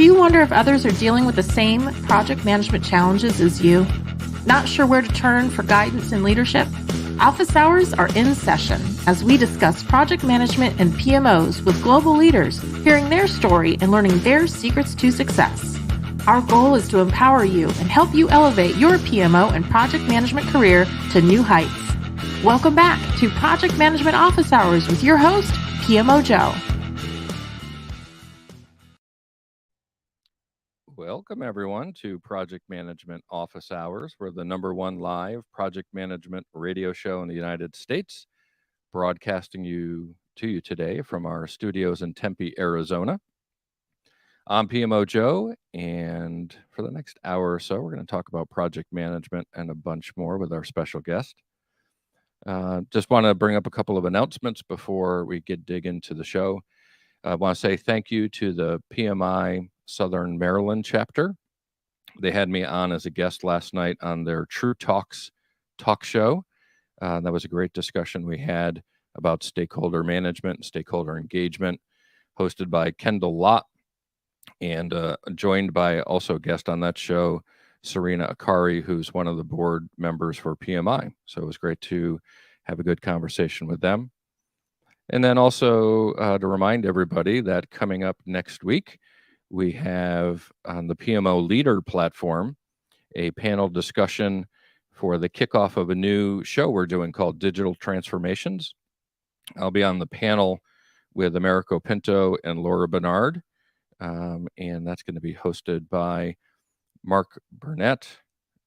Do you wonder if others are dealing with the same project management challenges as you? Not sure where to turn for guidance and leadership? Office hours are in session as we discuss project management and PMOs with global leaders, hearing their story and learning their secrets to success. Our goal is to empower you and help you elevate your PMO and project management career to new heights. Welcome back to Project Management Office Hours with your host, PMO Joe. Welcome, everyone, to Project Management Office Hours. We're the #1 live project management radio show in the United States, broadcasting to you today from our studios in Tempe, Arizona. I'm PMO Joe, and for the next hour or so, we're going to talk about project management and a bunch more with our special guest. Just want to bring up a couple of announcements before we dig into the show. I want to say thank you to the PMI Southern Maryland chapter. They had me on as a guest last night on their True Talks talk show. That was a great discussion we had about stakeholder management and stakeholder engagement, hosted by Kendall Lott, and joined by also a guest on that show, Serena Akari, who's one of the board members for PMI. So it was great to have a good conversation with them. And then also to remind everybody that coming up next week, we have on the PMO Leader platform a panel discussion for the kickoff of a new show we're doing called Digital Transformations. I'll be on the panel with Americo Pinto and Laura Bernard, and that's going to be hosted by Mark Burnett,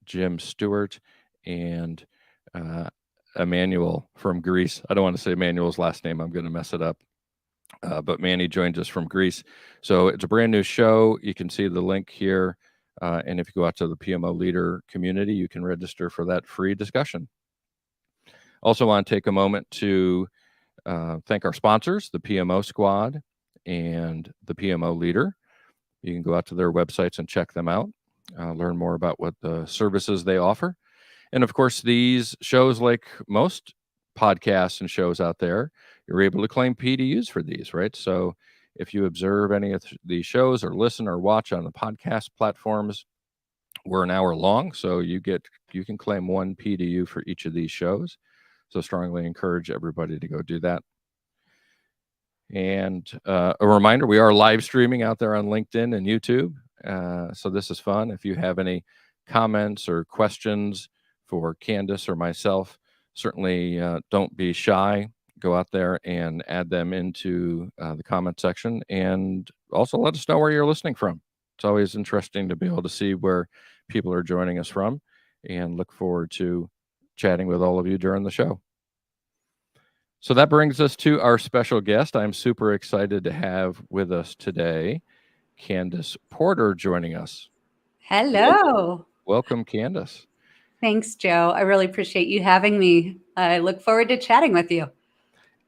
Jim Stewart, and Emmanuel from Greece. I don't want to say Emmanuel's last name. I'm going to mess it up. But Manny joins us from Greece. So it's a brand new show. You can see the link here. And if you go out to the PMO Leader community, you can register for that free discussion. Also want to take a moment to thank our sponsors, the PMO Squad and the PMO Leader. You can go out to their websites and check them out, learn more about what the services they offer. And of course, these shows, like most podcasts and shows out there, you're able to claim PDUs for these, right? So if you observe any of these shows or listen or watch on the podcast platforms, we're an hour long, so you can claim 1 PDU for each of these shows. So strongly encourage everybody to go do that. And a reminder, we are live streaming out there on LinkedIn and YouTube. So this is fun. If you have any comments or questions for Candace or myself, certainly don't be shy. Go out there and add them into the comment section, and also let us know where you're listening from. It's always interesting to be able to see where people are joining us from, and look forward to chatting with all of you during the show. So that brings us to our special guest. I'm super excited to have with us today Candace Porter joining us. Hello. Welcome, Candace. Thanks, Joe. I really appreciate you having me. I look forward to chatting with you.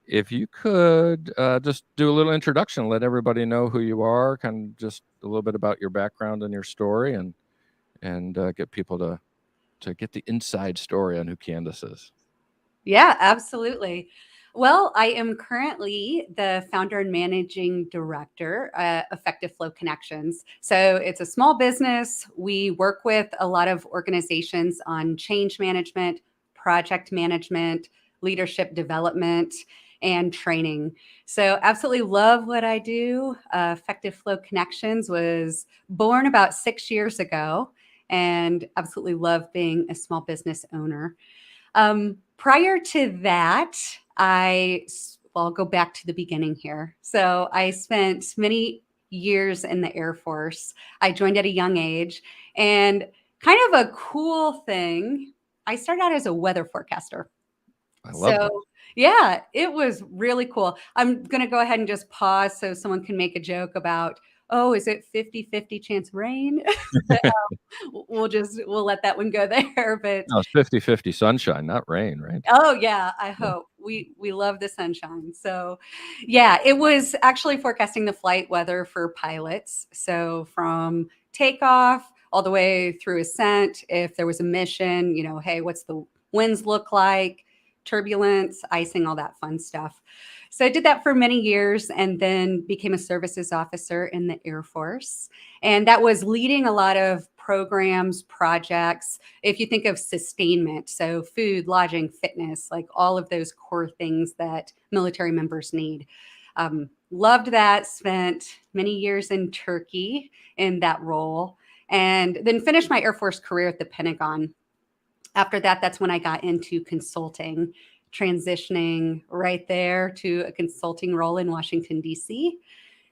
If you could just do a little introduction, let everybody know who you are, kind of just a little bit about your background and your story, and get people to get the inside story on who Candace is. Yeah, absolutely. Well, I am currently the founder and managing director at Effective Flow Connections. So it's a small business. We work with a lot of organizations on change management, project management, leadership development, and training. So absolutely love what I do. Effective Flow Connections was born about 6 years ago, and absolutely love being a small business owner. Prior to that, I'll go back to the beginning here. So I spent many years in the Air Force. I joined at a young age, and kind of a cool thing, I started out as a weather forecaster. I love that. Yeah, it was really cool. I'm going to go ahead and just pause so someone can make a joke about, oh, is it 50-50 chance rain? We'll let that one go there. But no, it's 50-50 sunshine, not rain, right? Oh yeah, I hope. We love the sunshine. So yeah, it was actually forecasting the flight weather for pilots. So from takeoff all the way through ascent, if there was a mission, hey, what's the winds look like, turbulence, icing, all that fun stuff. So I did that for many years and then became a services officer in the Air Force. And that was leading a lot of programs, projects. If you think of sustainment, so food, lodging, fitness, like all of those core things that military members need. Loved that, spent many years in Turkey in that role, and then finished my Air Force career at the Pentagon. After that, that's when I got into consulting, transitioning right there to a consulting role in Washington, D.C.,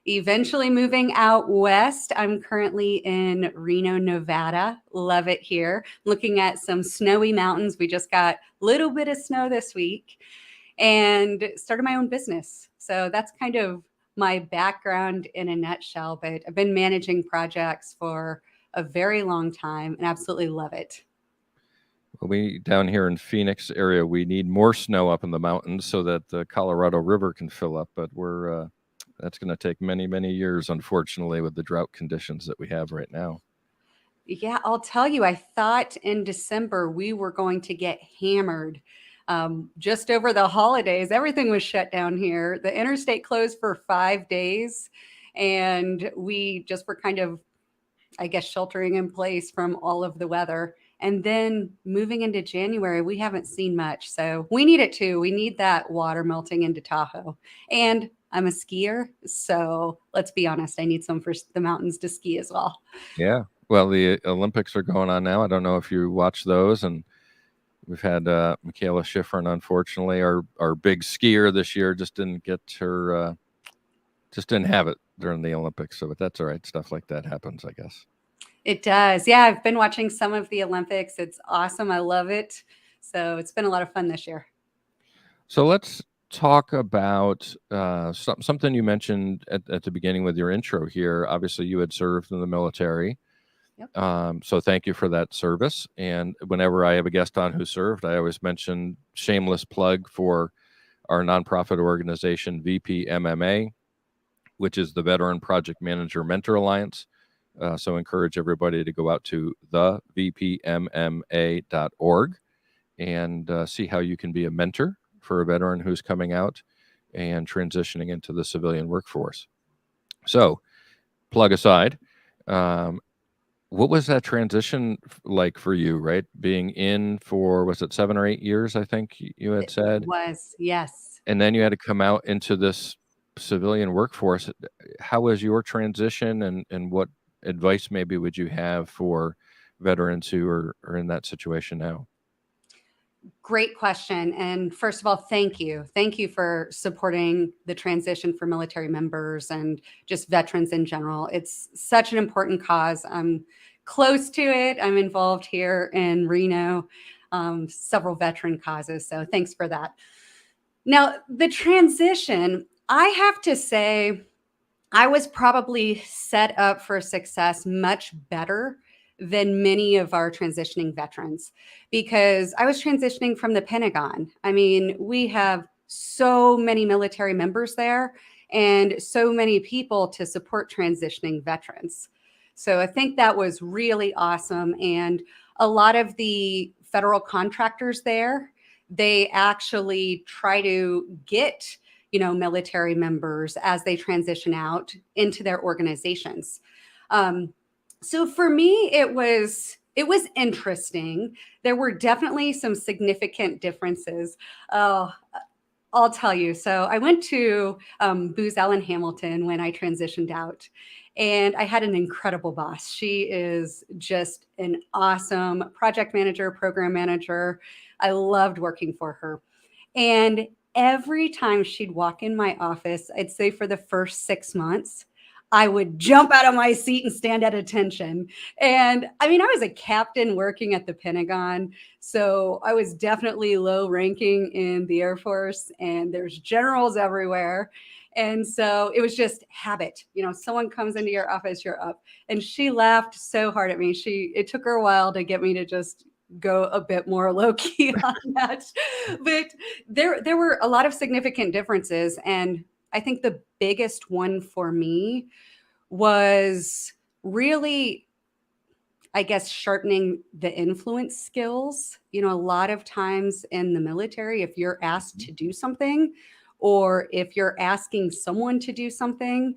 eventually moving out west. I'm currently in Reno, Nevada. Love it here. Looking at some snowy mountains. We just got a little bit of snow this week and started my own business. So that's kind of my background in a nutshell, but I've been managing projects for a very long time and absolutely love it. Well, we down here in Phoenix area, we need more snow up in the mountains so that the Colorado River can fill up, but that's going to take many, many years, unfortunately, with the drought conditions that we have right now. Yeah, I'll tell you, I thought in December we were going to get hammered. Just over the holidays, everything was shut down here. The interstate closed for 5 days, and we just were kind of, I guess, sheltering in place from all of the weather. And then moving into January, we haven't seen much. So we need it too. We need that water melting into Tahoe. And I'm a skier, so let's be honest, I need some for the mountains to ski as well. Yeah. Well, the Olympics are going on now. I don't know if you watch those, and we've had Michaela Schifrin, unfortunately, our big skier this year, just didn't get her, just didn't have it during the Olympics. So, but that's all right. Stuff like that happens, I guess. It does. Yeah, I've been watching some of the Olympics. It's awesome. I love it. So it's been a lot of fun this year. So let's talk about something you mentioned at the beginning with your intro here. Obviously, you had served in the military. Yep. So thank you for that service. And whenever I have a guest on who served, I always mention shameless plug for our nonprofit organization, VPMMA, which is the Veteran Project Manager Mentor Alliance. So encourage everybody to go out to thevpmma.org and see how you can be a mentor for a veteran who's coming out and transitioning into the civilian workforce. So, plug aside, what was that transition like for you, right? Being in for, was it 7 or 8 years, I think you had said? It was, yes. And then you had to come out into this civilian workforce. How was your transition, and what advice maybe would you have for veterans who are in that situation now? Great question. And first of all, thank you. Thank you for supporting the transition for military members and just veterans in general. It's such an important cause. I'm close to it. I'm involved here in Reno, several veteran causes. So thanks for that. Now, the transition, I have to say, I was probably set up for success much better than many of our transitioning veterans, because I was transitioning from the Pentagon. I mean, we have so many military members there and so many people to support transitioning veterans. So I think that was really awesome. And a lot of the federal contractors there, they actually try to get military members as they transition out into their organizations. So for me, it was interesting. There were definitely some significant differences. I'll tell you. So I went to Booz Allen Hamilton when I transitioned out, and I had an incredible boss. She is just an awesome project manager, program manager. I loved working for her. And every time she'd walk in my office, I'd say for the first 6 months, I would jump out of my seat and stand at attention. And I mean, I was a captain working at the Pentagon, so I was definitely low ranking in the Air Force, and there's generals everywhere. And so it was just habit. Someone comes into your office, you're up. And she laughed so hard at me. It took her a while to get me to just go a bit more low key on that. But there were a lot of significant differences. And I think the biggest one for me was really, I guess, sharpening the influence skills. A lot of times in the military, if you're asked to do something, or if you're asking someone to do something,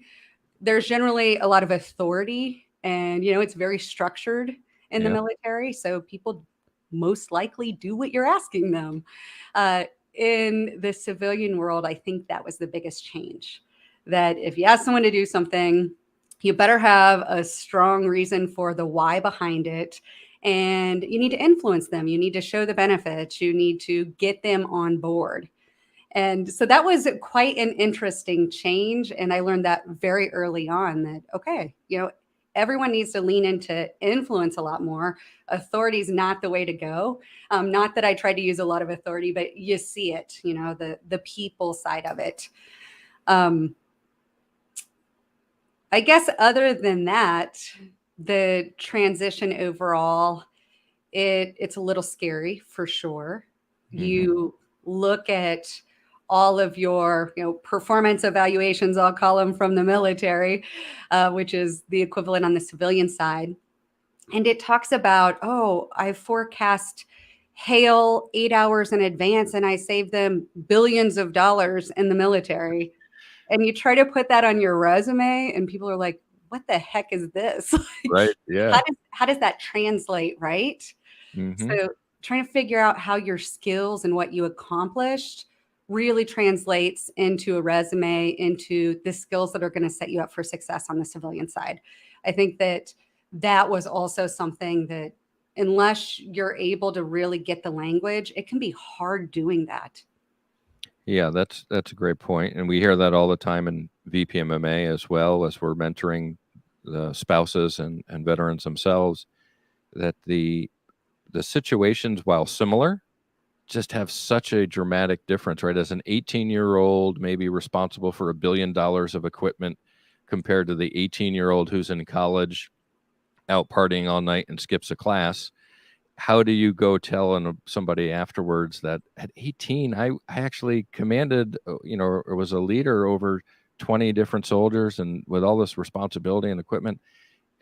there's generally a lot of authority, and it's very structured in the Yeah. military. So people most likely do what you're asking them. In the civilian world, I think that was the biggest change. That if you ask someone to do something, you better have a strong reason for the why behind it. And you need to influence them. You need to show the benefits. You need to get them on board. And so that was quite an interesting change. And I learned that very early on that, okay, everyone needs to lean into influence a lot more. Authority is not the way to go. Not that I tried to use a lot of authority, but you see it, the people side of it. I guess other than that, the transition overall, it's a little scary for sure. Mm-hmm. You look at all of your performance evaluations, I'll call them, from the military, which is the equivalent on the civilian side. And it talks about, I forecast hail 8 hours in advance and I saved them billions of dollars in the military. And you try to put that on your resume and people are like, what the heck is this? Right. Yeah. How does that translate, right? Mm-hmm. So trying to figure out how your skills and what you accomplished really translates into a resume, into the skills that are going to set you up for success on the civilian side. I think that was also something that unless you're able to really get the language, it can be hard doing that. Yeah, that's a great point. And we hear that all the time in VPMMA as well, as we're mentoring the spouses and veterans themselves, that the situations, while similar, just have such a dramatic difference, right? As an 18-year-old maybe responsible for $1 billion of equipment compared to the 18-year-old who's in college out partying all night and skips a class. How do you go tell somebody afterwards that at 18, I actually commanded, or was a leader over 20 different soldiers and with all this responsibility and equipment,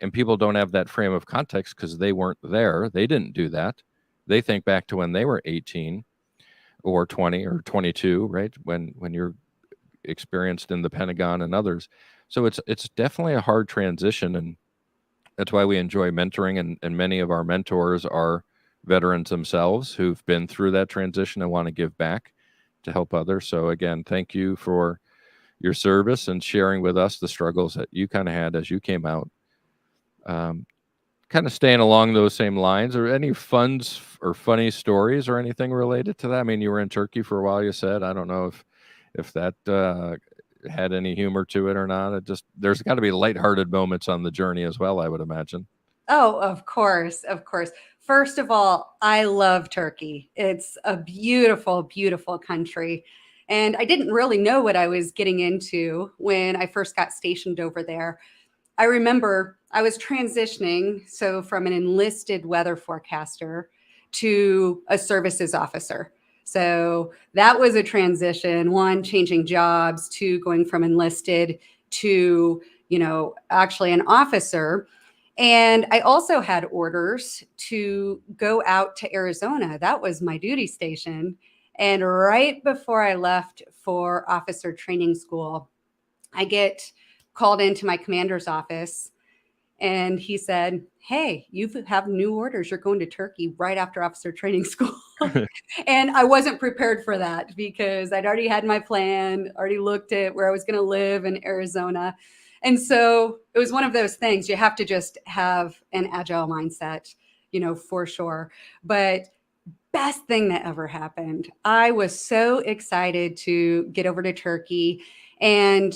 and people don't have that frame of context because they weren't there. They didn't do that. They think back to when they were 18 or 20 or 22, right? When you're experienced in the Pentagon and others. So it's definitely a hard transition, and that's why we enjoy mentoring, and many of our mentors are veterans themselves who've been through that transition and want to give back to help others. So again, thank you for your service and sharing with us the struggles that you kind of had as you came out. Kind of staying along those same lines, are any funs or funny stories or anything related to that? I mean, you were in Turkey for a while, you said. I don't know if that had any humor to it or not. There's got to be lighthearted moments on the journey as well, I would imagine. Oh, of course, of course. First of all, I love Turkey. It's a beautiful, beautiful country. And I didn't really know what I was getting into when I first got stationed over there. I remember I was transitioning, so from an enlisted weather forecaster to a services officer. So that was a transition, one, changing jobs, two, going from enlisted to, actually an officer. And I also had orders to go out to Arizona. That was my duty station. And right before I left for officer training school, I get called into my commander's office and he said, hey, you have new orders. You're going to Turkey right after officer training school. And I wasn't prepared for that because I'd already had my plan, already looked at where I was going to live in Arizona. And so it was one of those things. You have to just have an agile mindset, for sure. But best thing that ever happened. I was so excited to get over to Turkey. And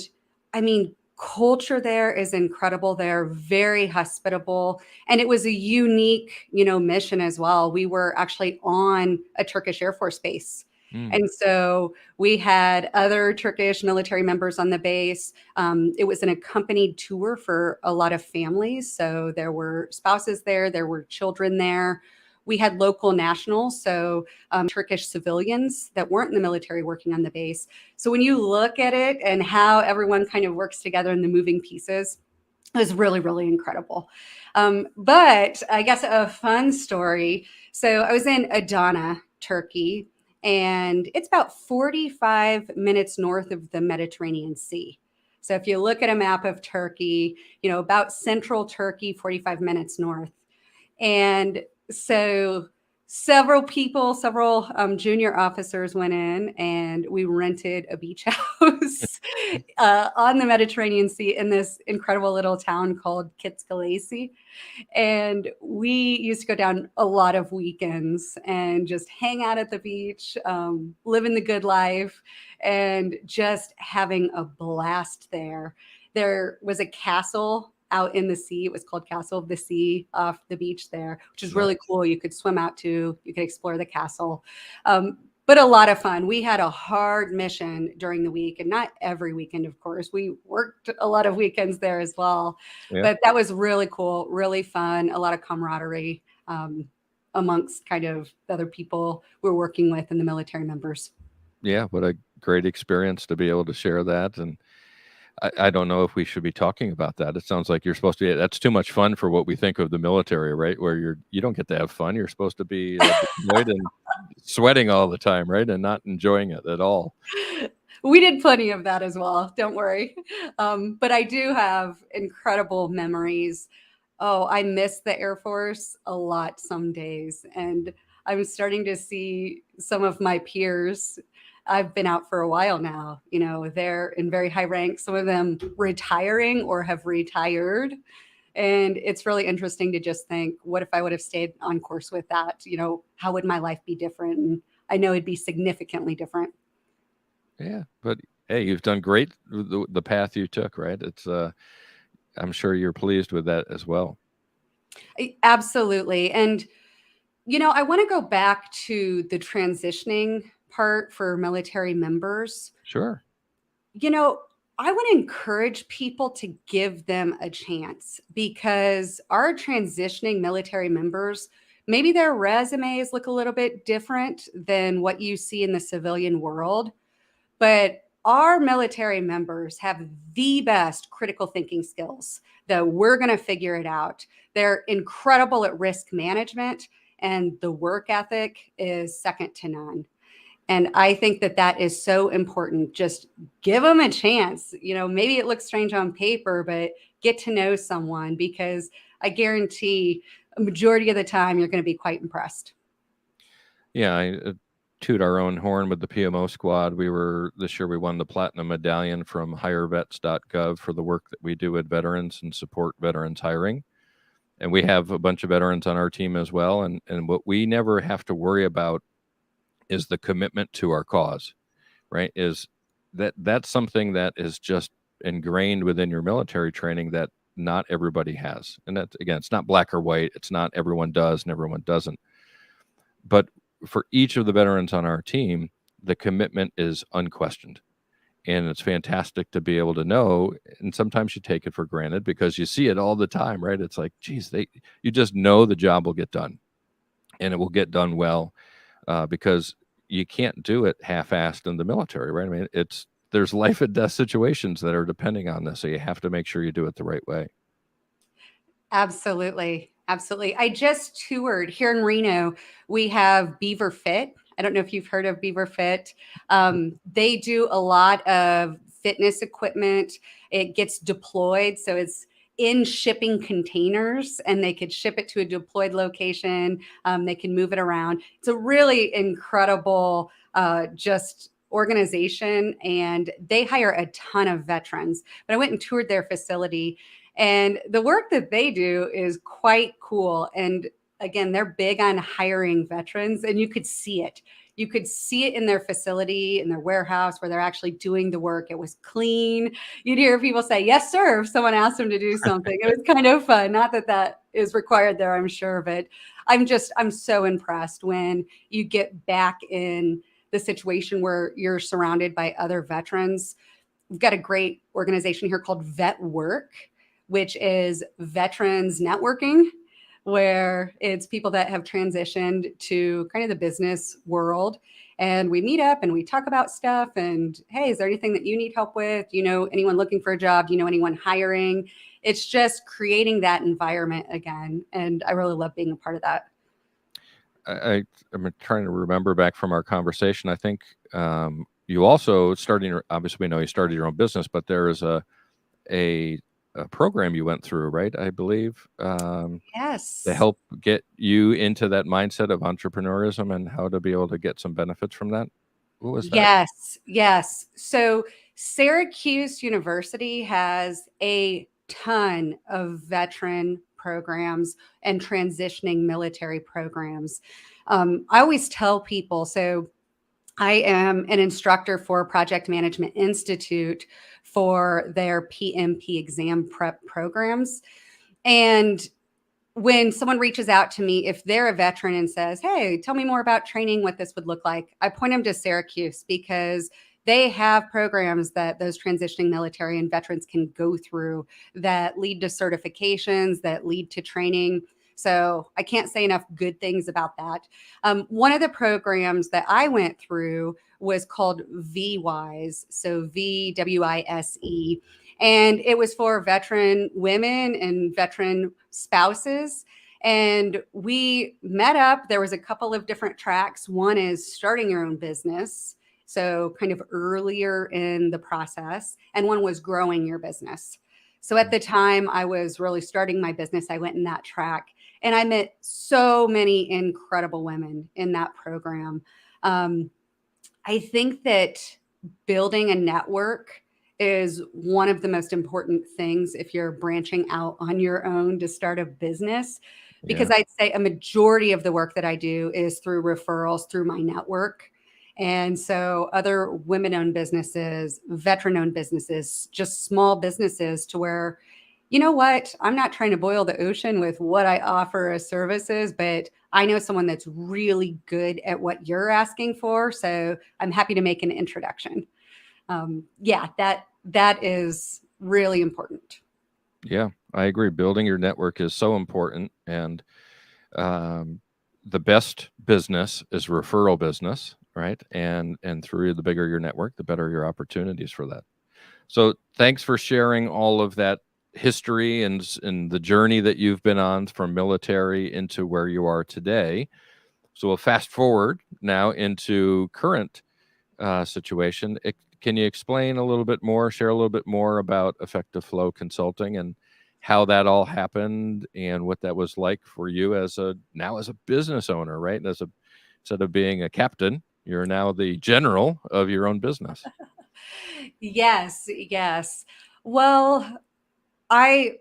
I mean, culture there is incredible. They're very hospitable. And it was a unique, mission as well. We were actually on a Turkish Air Force base. And so we had other Turkish military members on the base. It was an accompanied tour for a lot of families. So there were spouses there were children there. We had local nationals, so Turkish civilians that weren't in the military working on the base. So when you look at it and how everyone kind of works together in the moving pieces, it was really, really incredible. But I guess a fun story. So I was in Adana, Turkey, and it's about 45 minutes north of the Mediterranean Sea. So if you look at a map of Turkey, about central Turkey, 45 minutes north. And so several junior officers went in, and we rented a beach house on the Mediterranean Sea in this incredible little town called Kitskalasi. And we used to go down a lot of weekends and just hang out at the beach, living the good life, and just having a blast there. There was a castle out in the sea. It was called Castle of the Sea off the beach there, which is really cool. You could swim out to, you could explore the castle. But a lot of fun. We had a hard mission during the week, and not every weekend, of course. We worked a lot of weekends there as well. Yeah. But that was really cool, really fun, a lot of camaraderie amongst kind of the other people we're working with and the military members. Yeah, what a great experience to be able to share that. And I don't know if we should be talking about that. It sounds like you're supposed to be, that's too much fun for what we think of the military, right? Where you don't get to have fun. You're supposed to be deployed and sweating all the time, right? And not enjoying it at all. We did plenty of that as well. Don't worry. But I do have incredible memories. Oh, I miss the Air Force a lot some days. And I'm starting to see some of my peers. I've been out for a while now. They're in very high ranks, some of them retiring or have retired. And it's really interesting to just think, what if I would have stayed on course with that? How would my life be different? And I know it'd be significantly different. Yeah, but hey, you've done great with the path you took, right? It's I'm sure you're pleased with that as well. Absolutely. And I want to go back to the transitioning part for military members. Sure. I want to encourage people to give them a chance, because our transitioning military members, maybe their resumes look a little bit different than what you see in the civilian world, but our military members have the best critical thinking skills, that we're going to figure it out. They're incredible at risk management, and the work ethic is second to none. And I think that is so important. Just give them a chance. Maybe it looks strange on paper, but get to know someone, because I guarantee a majority of the time you're going to be quite impressed. Yeah, I toot our own horn with the PMO squad. This year we won the Platinum Medallion from hirevets.gov for the work that we do with veterans and support veterans hiring. And we have a bunch of veterans on our team as well. And what we never have to worry about is the commitment to our cause, right? That's something that is just ingrained within your military training that not everybody has. And that, again, it's not black or white. It's not everyone does and everyone doesn't. But for each of the veterans on our team, the commitment is unquestioned. And it's fantastic to be able to know. And sometimes you take it for granted because you see it all the time, right? It's like, geez, you just know the job will get done, and it will get done well, because you can't do it half-assed in the military, right? I mean, there's life and death situations that are depending on this. So you have to make sure you do it the right way. Absolutely. Absolutely. I just toured here in Reno. We have Beaver Fit. I don't know if you've heard of Beaver Fit. They do a lot of fitness equipment. It gets deployed. So it's in shipping containers, and they could ship it to a deployed location. They can move it around. It's a really incredible just organization, and they hire a ton of veterans. But I went and toured their facility, and the work that they do is quite cool. And again, they're big on hiring veterans, and you could see it. You could see it in their facility, in their warehouse, where they're actually doing the work. It was clean. You'd hear people say, yes, sir, if someone asked them to do something. It was kind of fun. Not that is required there, I'm sure, but I'm so impressed when you get back in the situation where you're surrounded by other veterans. We've got a great organization here called Vet Work, which is veterans networking, where it's people that have transitioned to kind of the business world. And we meet up and we talk about stuff. And hey, is there anything that you need help with? Do you know anyone looking for a job? Do you know anyone hiring? It's just creating that environment again. And I really love being a part of that. I'm trying to remember back from our conversation. I think you also obviously we know you started your own business, but there is a program you went through, right? I believe Yes. to help get you into that mindset of entrepreneurism and how to be able to get some benefits from that. What was that? Yes. So Syracuse University has a ton of veteran programs and transitioning military programs. I always tell people, so I am an instructor for Project Management Institute for their PMP exam prep programs. And when someone reaches out to me, if they're a veteran and says, "Hey, tell me more about training, what this would look like," I point them to Syracuse because they have programs that those transitioning military and veterans can go through that lead to certifications, that lead to training. So I can't say enough good things about that. One of the programs that I went through was called VWISE, so VWISE. And it was for veteran women and veteran spouses. And we met up. There was a couple of different tracks. One is starting your own business, so kind of earlier in the process. And one was growing your business. So at the time I was really starting my business, I went in that track. And I met so many incredible women in that program. I think that building a network is one of the most important things if you're branching out on your own to start a business, because I'd say a majority of the work that I do is through referrals through my network. And so other women-owned businesses, veteran-owned businesses, just small businesses to where, you know what, I'm not trying to boil the ocean with what I offer as services, but I know someone that's really good at what you're asking for. So I'm happy to make an introduction. That is really important. Yeah, I agree. Building your network is so important. And the best business is referral business, right? And through the bigger your network, the better your opportunities for that. So thanks for sharing all of that history and the journey that you've been on from military into where you are today. So we'll fast forward now into current situation. Can you explain a little bit more, share a little bit more about Effective Flow Consulting and how that all happened and what that was like for you as a business owner, right? Instead of being a captain, you're now the general of your own business. Yes. Well, I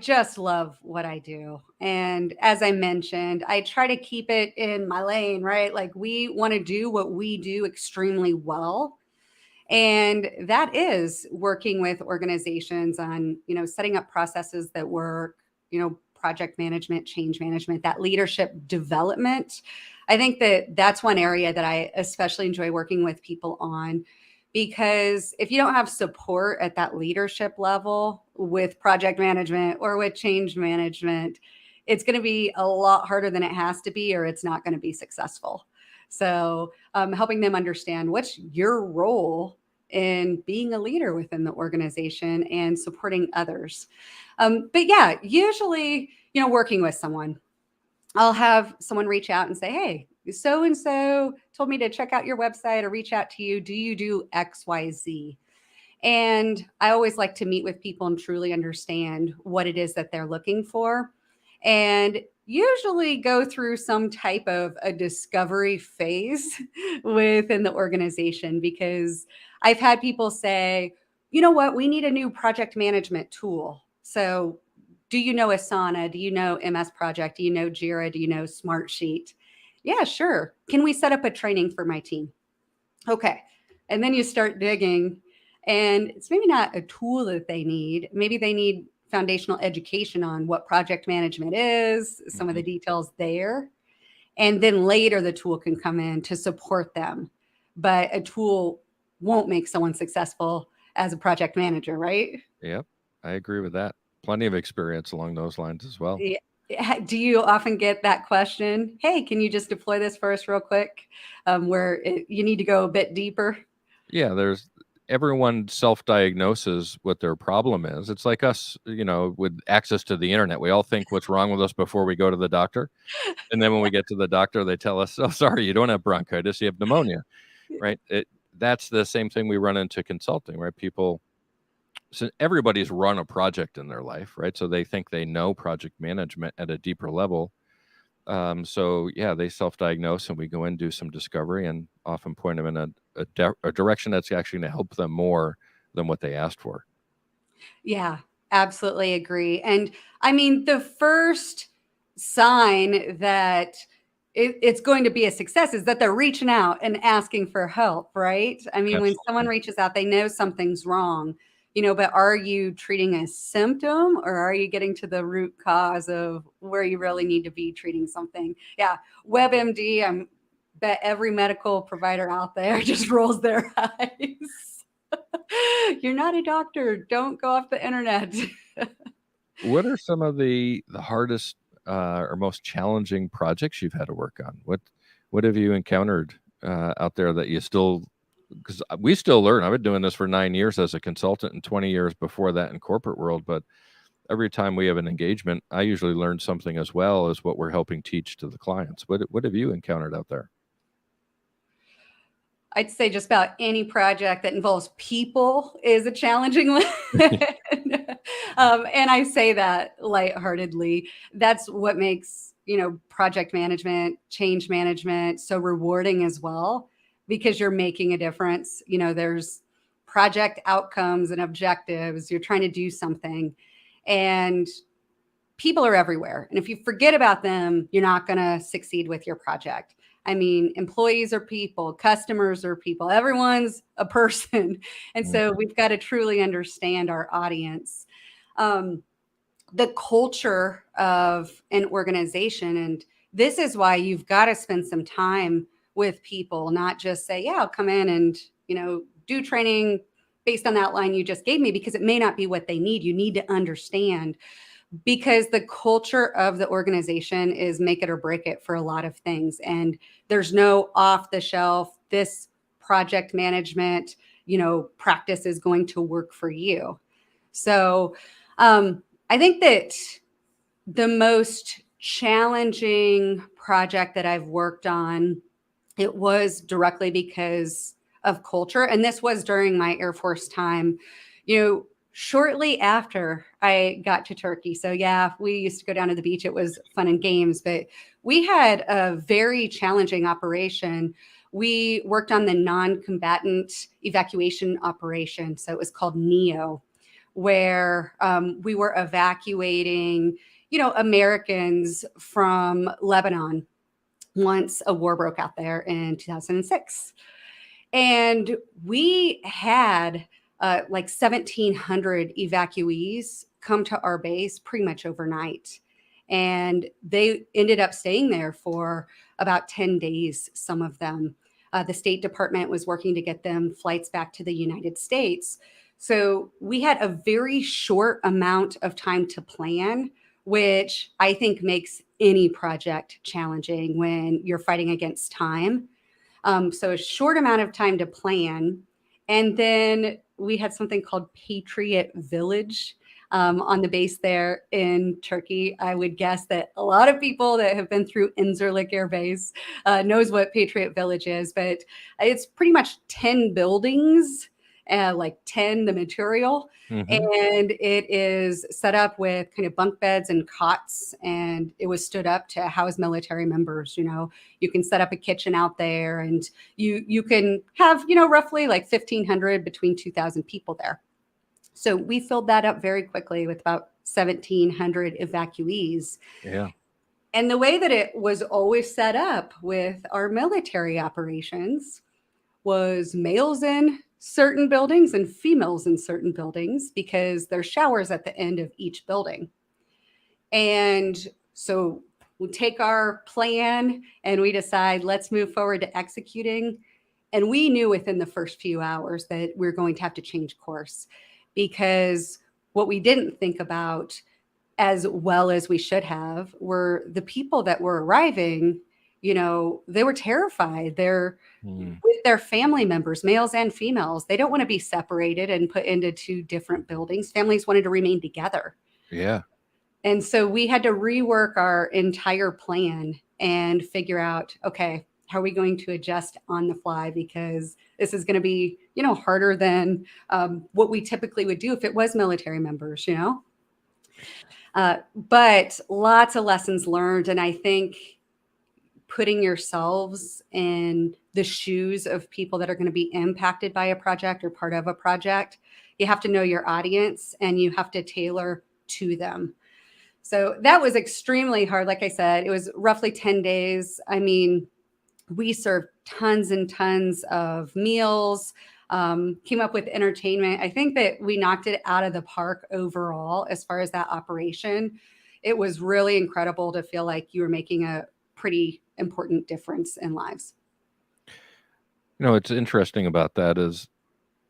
just love what I do. And as I mentioned, I try to keep it in my lane, right? Like we want to do what we do extremely well. And that is working with organizations on, setting up processes that work, project management, change management, that leadership development. I think that that's one area that I especially enjoy working with people on, because if you don't have support at that leadership level with project management or with change management, it's going to be a lot harder than it has to be, or it's not going to be successful. So helping them understand what's your role in being a leader within the organization and supporting others. But yeah, usually, working with someone, I'll have someone reach out and say, "Hey, so-and-so told me to check out your website or reach out to you. Do you do XYZ?" And I always like to meet with people and truly understand what it is that they're looking for. And usually go through some type of a discovery phase within the organization, because I've had people say, "You know what, we need a new project management tool. So do you know Asana? Do you know MS Project? Do you know Jira? Do you know Smartsheet?" "Yeah, sure. Can we set up a training for my team?" "Okay." And then you start digging, and it's maybe not a tool that they need. Maybe they need foundational education on what project management is, some of the details there. And then later the tool can come in to support them. But a tool won't make someone successful as a project manager, right? Yep, I agree with that. Plenty of experience along those lines as well. Do you often get that question? "Hey, can you just deploy this for us real quick?" You need to go a bit deeper. Yeah, everyone self-diagnoses what their problem is. It's like us, with access to the internet. We all think what's wrong with us before we go to the doctor. And then when we get to the doctor, they tell us, oh, sorry, you don't have bronchitis, you have pneumonia, right? That's the same thing we run into consulting, right? So everybody's run a project in their life, right? So they think they know project management at a deeper level. So yeah, they self-diagnose, and we go in and do some discovery, and often point them in a direction that's actually going to help them more than what they asked for. Yeah, absolutely agree. And I mean, the first sign that it's going to be a success is that they're reaching out and asking for help, right? I mean, when someone reaches out, they know something's wrong, but are you treating a symptom, or are you getting to the root cause of where you really need to be treating something? Yeah. WebMD, I bet every medical provider out there just rolls their eyes. You're not a doctor. Don't go off the internet. What are some of the hardest or most challenging projects you've had to work on? What have you encountered out there that you still, because we still learn. I've been doing this for 9 years as a consultant and 20 years before that in corporate world. But every time we have an engagement, I usually learn something as well as what we're helping teach to the clients. What have you encountered out there? I'd say just about any project that involves people is a challenging one. And I say that lightheartedly. That's what makes, project management, change management so rewarding as well, because you're making a difference. There's project outcomes and objectives. You're trying to do something, and people are everywhere. And if you forget about them, you're not going to succeed with your project. I mean, employees are people, customers are people, everyone's a person. And so we've got to truly understand our audience. The culture of an organization. And this is why you've got to spend some time with people, not just say, yeah, I'll come in and, do training based on that line you just gave me, because it may not be what they need. You need to understand, because the culture of the organization is make it or break it for a lot of things. And there's no off the shelf, this project management, practice is going to work for you. So I think that the most challenging project that I've worked on, it was directly because of culture. And this was during my Air Force time, shortly after I got to Turkey. So yeah, we used to go down to the beach. It was fun and games, but we had a very challenging operation. We worked on the non-combatant evacuation operation. So it was called NEO, where we were evacuating, Americans from Lebanon once a war broke out there in 2006. And we had like 1,700 evacuees come to our base pretty much overnight. And they ended up staying there for about 10 days, some of them. The State Department was working to get them flights back to the United States. So we had a very short amount of time to plan, which I think makes any project challenging when you're fighting against time. So a short amount of time to plan. And then we had something called Patriot Village on the base there in Turkey. I would guess that a lot of people that have been through Incirlik Air Base knows what Patriot Village is, but it's pretty much 10 buildings, like 10 the material. And it is set up with kind of bunk beds and cots, and it was stood up to house military members. You can set up a kitchen out there, and you can have, roughly like 1,500 between 2,000 people there. So we filled that up very quickly with about 1,700 evacuees. Yeah. And the way that it was always set up with our military operations was males in certain buildings and females in certain buildings, because there's showers at the end of each building. And so we take our plan and we decide, let's move forward to executing. And we knew within the first few hours that we're going to have to change course, because what we didn't think about as well as we should have were the people that were arriving. they were terrified. They're Mm. with their family members, males and females. They don't want to be separated and put into two different buildings. Families wanted to remain together. Yeah. And so we had to rework our entire plan and figure out, okay, how are we going to adjust on the fly? Because this is going to be, harder than what we typically would do if it was military members, But lots of lessons learned. And I think putting yourselves in the shoes of people that are going to be impacted by a project or part of a project, you have to know your audience and you have to tailor to them. So that was extremely hard. Like I said, it was roughly 10 days. I mean, we served tons and tons of meals, came up with entertainment. I think that we knocked it out of the park overall as far as that operation. It was really incredible to feel like you were making a pretty important difference in lives. What's interesting about that is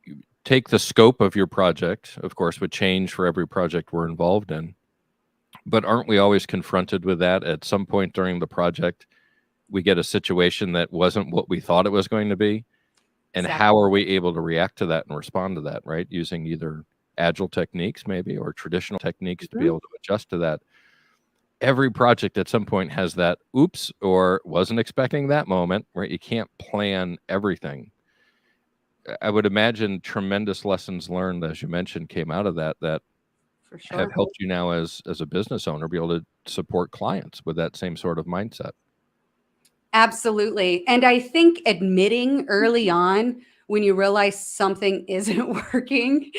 you take the scope of your project, of course, would change for every project we're involved in. But aren't we always confronted with that at some point during the project? We get a situation that wasn't what we thought it was going to be. And Exactly. how are we able to react to that and respond to that, right? Using either agile techniques maybe or traditional techniques to be able to adjust to that. Every project at some point has that oops or wasn't expecting that moment, right? You can't plan everything. I would imagine tremendous lessons learned, as you mentioned, came out of that For sure. have helped you now as a business owner be able to support clients with that same sort of mindset. Absolutely. And I think admitting early on when you realize something isn't working,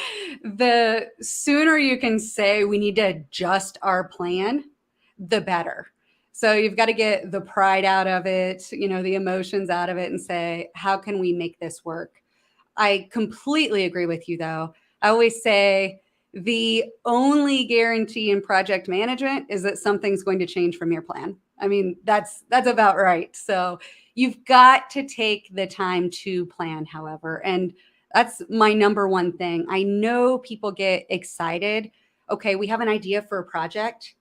the sooner you can say we need to adjust our plan, the better. So you've got to get the pride out of it, the emotions out of it and say, how can we make this work? I completely agree with you, though. I always say the only guarantee in project management is that something's going to change from your plan. I mean, that's about right. So you've got to take the time to plan, however, and that's my number one thing. I know people get excited. Okay, we have an idea for a project.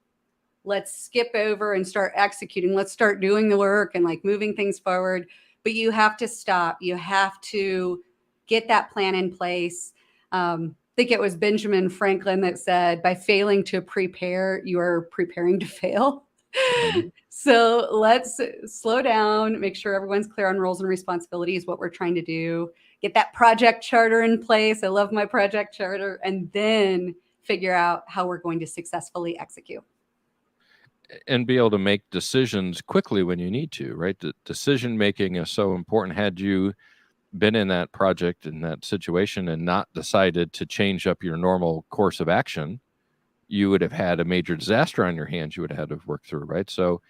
Let's skip over and start executing. Let's start doing the work and like moving things forward. But you have to stop. You have to get that plan in place. I think it was Benjamin Franklin that said, by failing to prepare, you are preparing to fail. Mhm. So let's slow down, make sure everyone's clear on roles and responsibilities, what we're trying to do, get that project charter in place. I love my project charter, and then figure out how we're going to successfully execute. And be able to make decisions quickly when you need to, right? The decision making is so important. Had you been in that project, in that situation, and not decided to change up your normal course of action, you would have had a major disaster on your hands you would have had to work through, right? So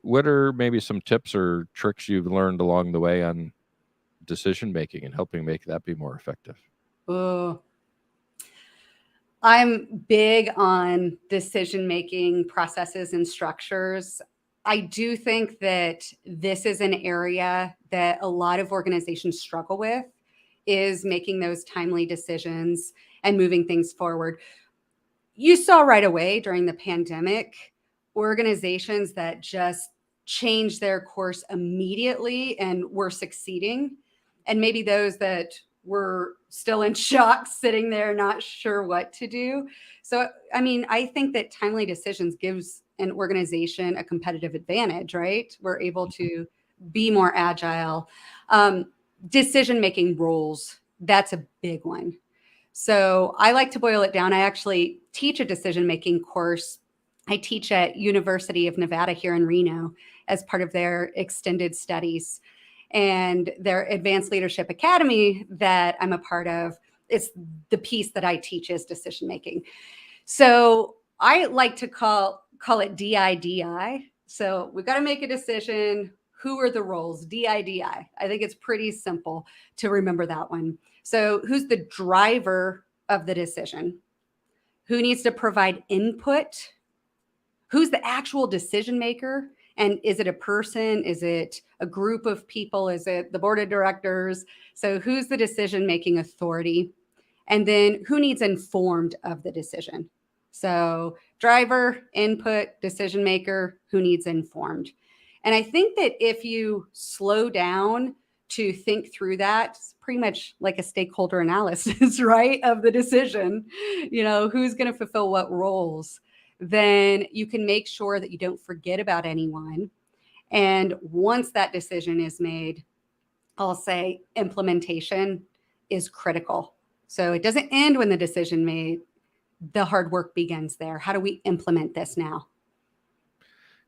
what are maybe some tips or tricks you've learned along the way on decision making and helping make that be more effective? Oh, I'm big on decision-making processes and structures. I do think that this is an area that a lot of organizations struggle with, is making those timely decisions and moving things forward. You saw right away during the pandemic, organizations that just changed their course immediately and were succeeding, and maybe those that were still in shock, sitting there not sure what to do. So, I mean, I think that timely decisions gives an organization a competitive advantage, right? We're able to be more agile. Decision-making rules, that's a big one. So I like to boil it down. I actually teach a decision-making course. I teach at University of Nevada here in Reno as part of their extended studies. And their Advanced Leadership Academy that I'm a part of, it's the piece that I teach is decision-making. So I like to call it DIDI. So we've got to make a decision. Who are the roles? DIDI. I think it's pretty simple to remember that one. So who's the driver of the decision? Who needs to provide input? Who's the actual decision maker? And is it a person? Is it a group of people? Is it the board of directors? So who's the decision-making authority? And then who needs informed of the decision? So driver, input, decision maker, who needs informed? And I think that if you slow down to think through that, it's pretty much like a stakeholder analysis, right, of the decision, who's going to fulfill what roles, then you can make sure that you don't forget about anyone. And once that decision is made, I'll say implementation is critical. So it doesn't end when the decision made. The hard work begins there. How do we implement this now?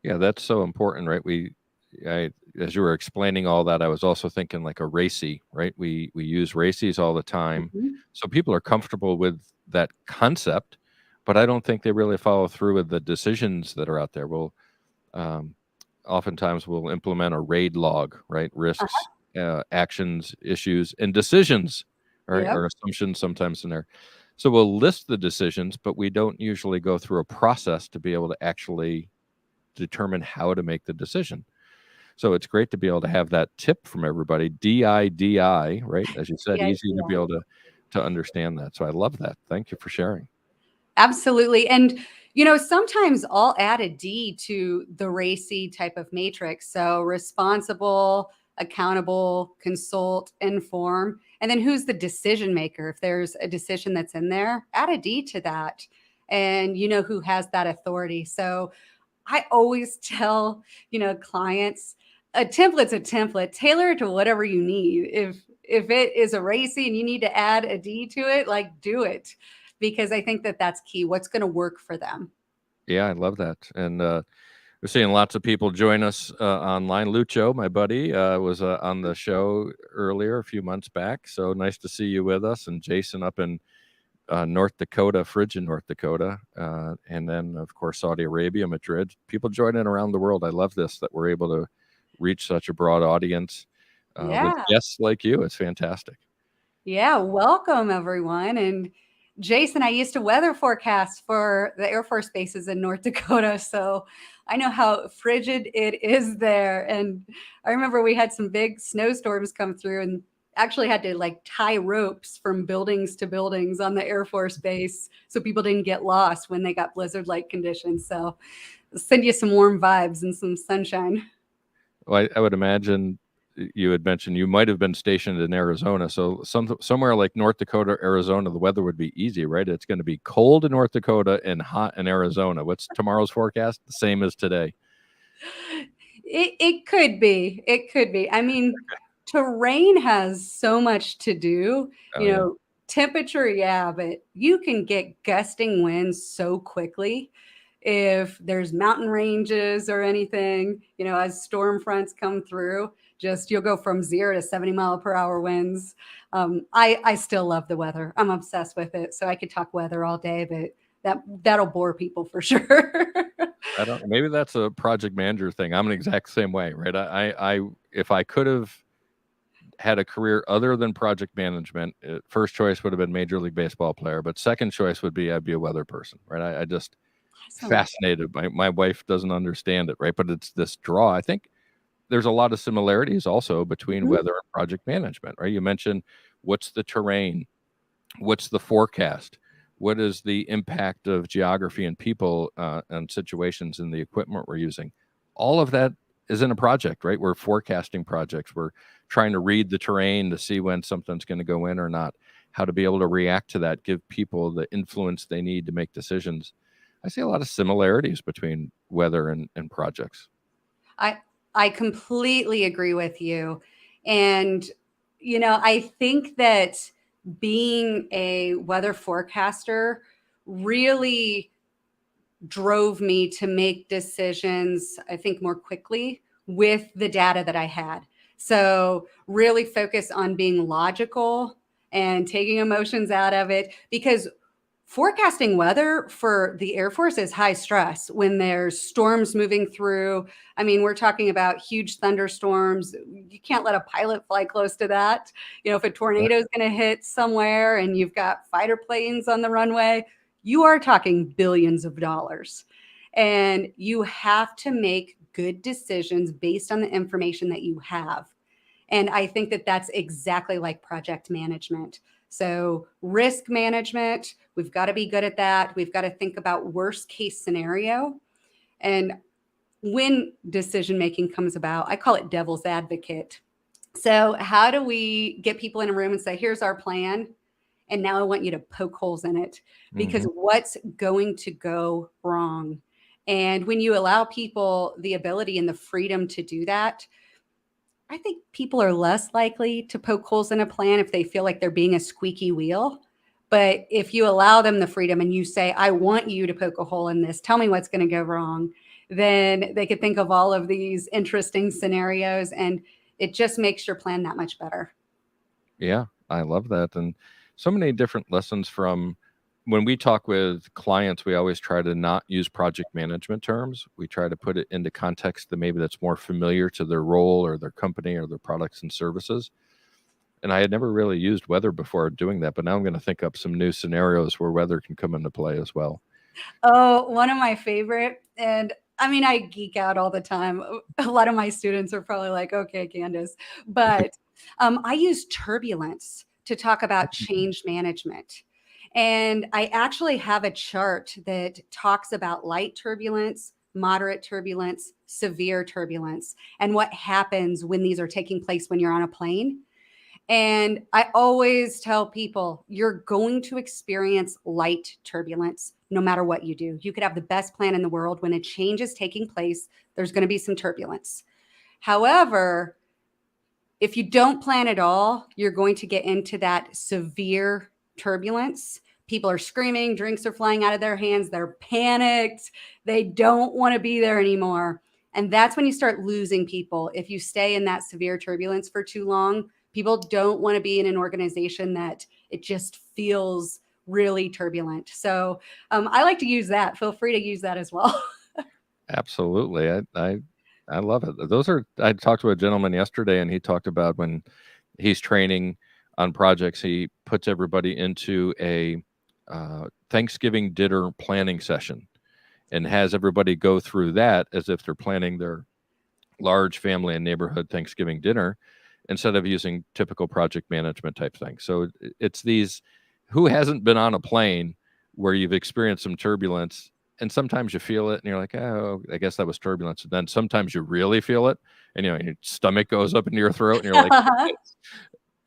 Yeah, that's so important, right? As you were explaining all that, I was also thinking like a RACI, right? We use RACIs all the time. Mhm. So people are comfortable with that concept, but I don't think they really follow through with the decisions that are out there. Oftentimes we'll implement a RAID log, right? Risks, actions, issues, and decisions, right? Yep. Or assumptions sometimes in there. So we'll list the decisions, but we don't usually go through a process to be able to actually determine how to make the decision. So it's great to be able to have that tip from everybody. DIDI, right? As you said, Yeah, easy to yeah. be able to understand that. So I love that. Thank you for sharing. Absolutely. And, sometimes I'll add a D to the RACI type of matrix. So responsible, accountable, consult, inform. And then who's the decision maker? If there's a decision that's in there, add a D to that. And you know who has that authority. So I always tell, clients, a template's a template. Tailor it to whatever you need. If it is a RACI and you need to add a D to it, like do it, because I think that that's key. What's going to work for them? Yeah, I love that. And we're seeing lots of people join us online. Lucho, my buddy, was on the show earlier a few months back. So nice to see you with us. And Jason up in North Dakota, frigid North Dakota. And then, of course, Saudi Arabia, Madrid. People joining around the world. I love this, that we're able to reach such a broad audience with Yeah. guests like you. It's fantastic. Yeah. Welcome, everyone. And Jason, I used to weather forecast for the Air Force bases in North Dakota. So I know how frigid it is there. And I remember we had some big snowstorms come through and actually had to like tie ropes from buildings to buildings on the Air Force base so people didn't get lost when they got blizzard-like conditions. So I'll send you some warm vibes and some sunshine. Well, I would imagine you had mentioned you might have been stationed in Arizona. So somewhere like North Dakota, Arizona, the weather would be easy, right? It's going to be cold in North Dakota and hot in Arizona. What's tomorrow's forecast? The same as today. It could be. It could be. I mean, terrain has so much to do. Oh, yeah. Temperature, yeah, but you can get gusting winds so quickly if there's mountain ranges or anything, as storm fronts come through, just you'll go from 0 to 70-mile-per-hour winds. I still love the weather. I'm obsessed with it. So I could talk weather all day, but that'll bore people for sure. I don't. Maybe that's a project manager thing. I'm an exact same way, right? I if I could have had a career other than project management, first choice would have been Major League Baseball player, but second choice would be I'd be a weather person, right? I just Awesome. fascinated. My wife doesn't understand it, right? But it's this draw. I think there's a lot of similarities also between Mhm. weather and project management, right? You mentioned what's the terrain, what's the forecast, what is the impact of geography and people and situations in the equipment we're using. All of that is in a project, right? We're forecasting projects. We're trying to read the terrain to see when something's going to go in or not, how to be able to react to that, give people the influence they need to make decisions. I see a lot of similarities between weather and projects. I completely agree with you. And, I think that being a weather forecaster really drove me to make decisions, I think, more quickly with the data that I had. So, really focus on being logical and taking emotions out of it, because forecasting weather for the Air Force is high stress when there's storms moving through. I mean, we're talking about huge thunderstorms. You can't let a pilot fly close to that. If a tornado is going to hit somewhere and you've got fighter planes on the runway, you are talking billions of dollars. And you have to make good decisions based on the information that you have. And I think that that's exactly like project management. So risk management, we've got to be good at that. We've got to think about worst case scenario. And when decision making comes about, I call it devil's advocate. So how do we get people in a room and say, here's our plan, and now I want you to poke holes in it, because what's going to go wrong? And when you allow people the ability and the freedom to do that, I think people are less likely to poke holes in a plan if they feel like they're being a squeaky wheel. But if you allow them the freedom and you say, I want you to poke a hole in this, tell me what's going to go wrong, then they could think of all of these interesting scenarios, and it just makes your plan that much better. Yeah, I love that. And so many different lessons from when we talk with clients, we always try to not use project management terms. We try to put it into context that maybe that's more familiar to their role or their company or their products and services. And I had never really used weather before doing that, but now I'm going to think up some new scenarios where weather can come into play as well. Oh, one of my favorite, and I mean, I geek out all the time. A lot of my students are probably like, okay, Candace, but I use turbulence to talk about change management. And I actually have a chart that talks about light turbulence, moderate turbulence, severe turbulence, and what happens when these are taking place when you're on a plane. And I always tell people, you're going to experience light turbulence no matter what you do. You could have the best plan in the world. When a change is taking place, there's going to be some turbulence. However, if you don't plan at all, you're going to get into that severe turbulence. People are screaming, drinks are flying out of their hands, they're panicked, they don't want to be there anymore. And that's when you start losing people. If you stay in that severe turbulence for too long, people don't want to be in an organization that it just feels really turbulent. So I like to use that. Feel free to use that as well. Absolutely. I love it. I talked to a gentleman yesterday, and he talked about when he's training on projects, he puts everybody into a Thanksgiving dinner planning session and has everybody go through that as if they're planning their large family and neighborhood Thanksgiving dinner, instead of using typical project management type things. So it's these, who hasn't been on a plane where you've experienced some turbulence, and sometimes you feel it and you're like, oh, I guess that was turbulence. And then sometimes you really feel it, and your stomach goes up into your throat and you're like, okay.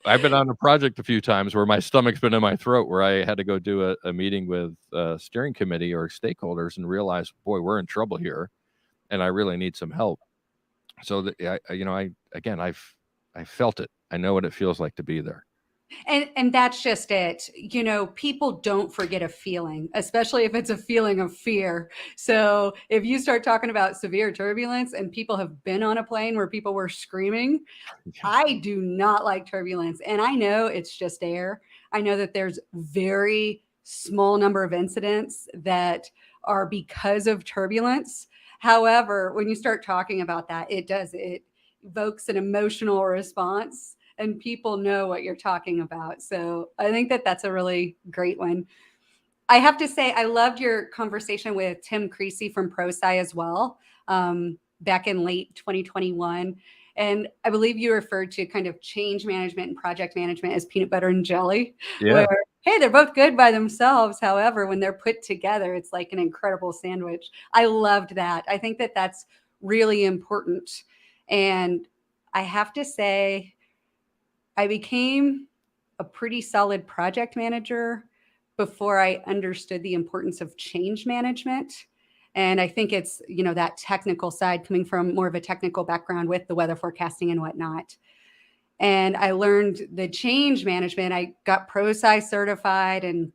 I've been on a project a few times where my stomach's been in my throat, where I had to go do a meeting with a steering committee or stakeholders and realize, boy, we're in trouble here and I really need some help. So that I felt it. I know what it feels like to be there. And that's just it. People don't forget a feeling, especially if it's a feeling of fear. So if you start talking about severe turbulence and people have been on a plane where people were screaming, I do not like turbulence. And I know it's just air. I know that there's very small number of incidents that are because of turbulence. However, when you start talking about that, it evokes an emotional response, and people know what you're talking about. So I think that that's a really great one. I have to say, I loved your conversation with Tim Creasy from ProSci as well, back in late 2021. And I believe you referred to kind of change management and project management as peanut butter and jelly. Yeah. Where, hey, they're both good by themselves. However, when they're put together, it's like an incredible sandwich. I loved that. I think that that's really important. And I have to say, I became a pretty solid project manager before I understood the importance of change management. And I think it's, that technical side, coming from more of a technical background with the weather forecasting and whatnot. And I learned the change management. I got ProSci certified, and,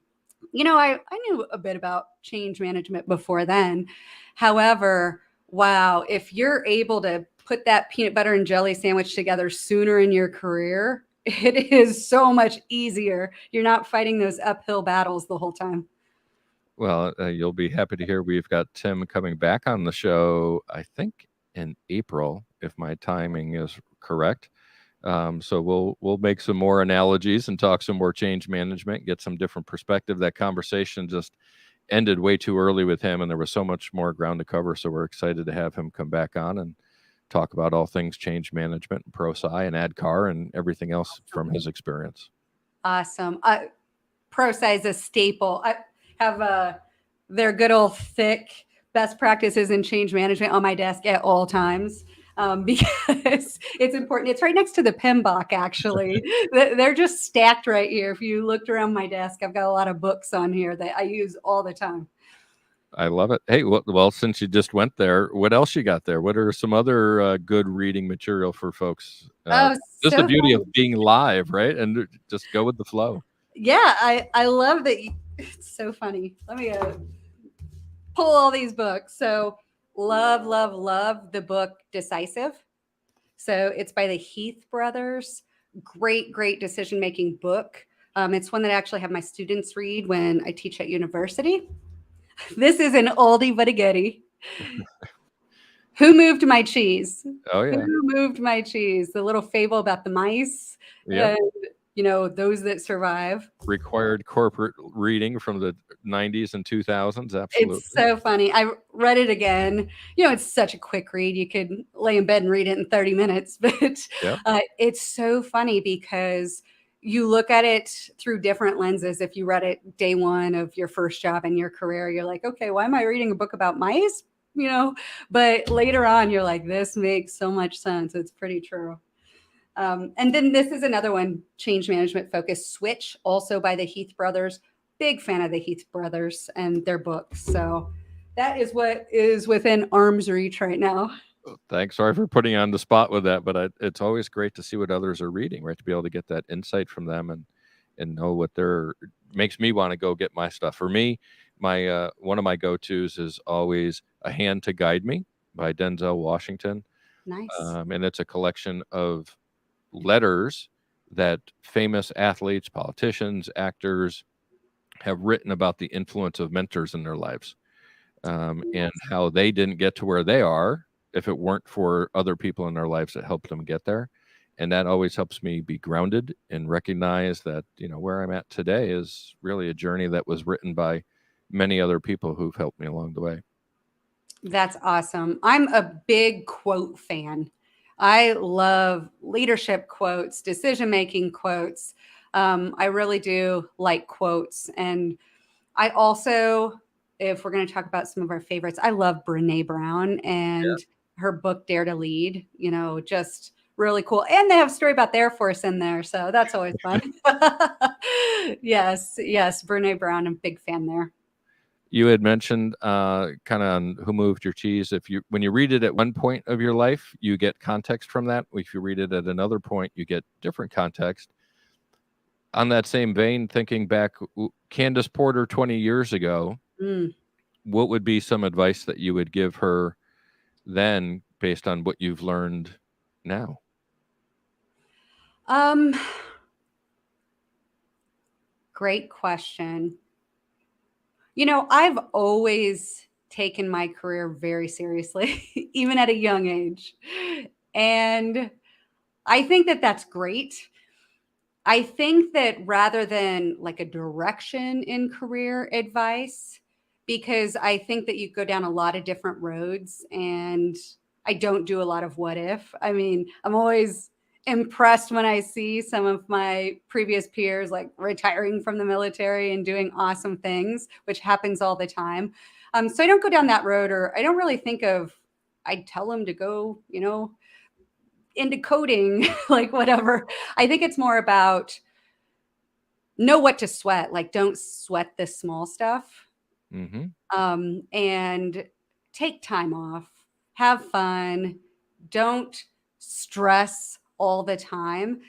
I knew a bit about change management before then. However, wow, if you're able to put that peanut butter and jelly sandwich together sooner in your career, it is so much easier. You're not fighting those uphill battles the whole time. Well, you'll be happy to hear we've got Tim coming back on the show, I think in April, if my timing is correct. So we'll make some more analogies and talk some more change management, get some different perspective. That conversation just ended way too early with him, and there was so much more ground to cover. So we're excited to have him come back on and talk about all things change management and ProSci and AdCar and everything else from his experience. Awesome. ProSci is a staple. I have their good old thick best practices in change management on my desk at all times. Because it's important. It's right next to the PMBOK, actually. They're just stacked right here. If you looked around my desk, I've got a lot of books on here that I use all the time. I love it. Hey, well, since you just went there, what else you got there? What are some other good reading material for folks? Just the beauty of being live, right? And just go with the flow. Yeah, I love that. It's so funny. Let me pull all these books. So love the book Decisive. So it's by the Heath brothers. Great decision-making book. It's one that I actually have my students read when I teach at university. This is an oldie but a goodie. Who moved my cheese? Oh, yeah. Who moved my cheese? The little fable about the mice. Yeah. Those that survive. Required corporate reading from the 90s and 2000s. Absolutely. It's so funny. I read it again. It's such a quick read. You could lay in bed and read it in 30 minutes, but it's so funny because you look at it through different lenses. If you read it day one of your first job in your career, you're like, okay, why am I reading a book about mice? But later on, you're like, this makes so much sense. It's pretty true. And then this is another one, change management focus, Switch, also by the Heath brothers. Big fan of the Heath brothers and their books. So that is what is within arm's reach right now. Thanks. Sorry for putting you on the spot with that, but it's always great to see what others are reading, right? To be able to get that insight from them and know what makes me want to go get my stuff. For me, my one of my go-tos is always A Hand to Guide Me by Denzel Washington. Nice. And it's a collection of letters that famous athletes, politicians, actors have written about the influence of mentors in their lives, and how they didn't get to where they are if it weren't for other people in their lives that helped them get there. And that always helps me be grounded and recognize that, where I'm at today is really a journey that was written by many other people who've helped me along the way. That's awesome. I'm a big quote fan. I love leadership quotes, decision-making quotes. I really do like quotes. And I also, if we're going to talk about some of our favorites, I love Brené Brown and her book, Dare to Lead, just really cool. And they have a story about the Air Force in there. So that's always fun. Yes. Brené Brown, I'm a big fan there. You had mentioned kind of on Who Moved Your Cheese. When you read it at one point of your life, you get context from that. If you read it at another point, you get different context. On that same vein, thinking back, Candace Porter 20 years ago, what would be some advice that you would give her then based on what you've learned now? Great question. I've always taken my career very seriously, even at a young age. And I think that that's great. I think that rather than like a direction in career advice, because I think that you go down a lot of different roads and I don't do a lot of what if. I mean, I'm always impressed when I see some of my previous peers like retiring from the military and doing awesome things, which happens all the time. So I don't go down that road, or I don't really think of, I tell them to go, into coding, like whatever. I think it's more about know what to sweat. Like, don't sweat the small stuff. And take time off, have fun. Don't stress all the time,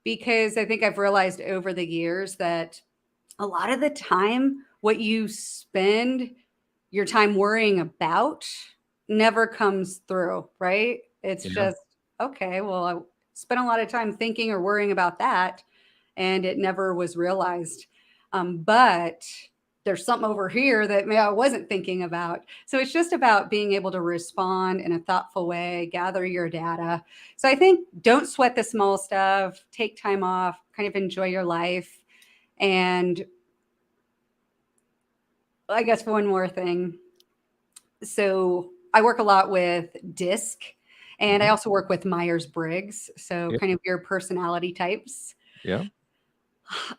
because I think I've realized over the years that a lot of the time, what you spend your time worrying about never comes through, right? It's just, okay, well, I spent a lot of time thinking or worrying about that, and it never was realized. But there's something over here that maybe I wasn't thinking about. So it's just about being able to respond in a thoughtful way, gather your data. So I think don't sweat the small stuff, take time off, kind of enjoy your life. And I guess one more thing. So I work a lot with DISC, and I also work with Myers-Briggs. So kind of your personality types. Yeah.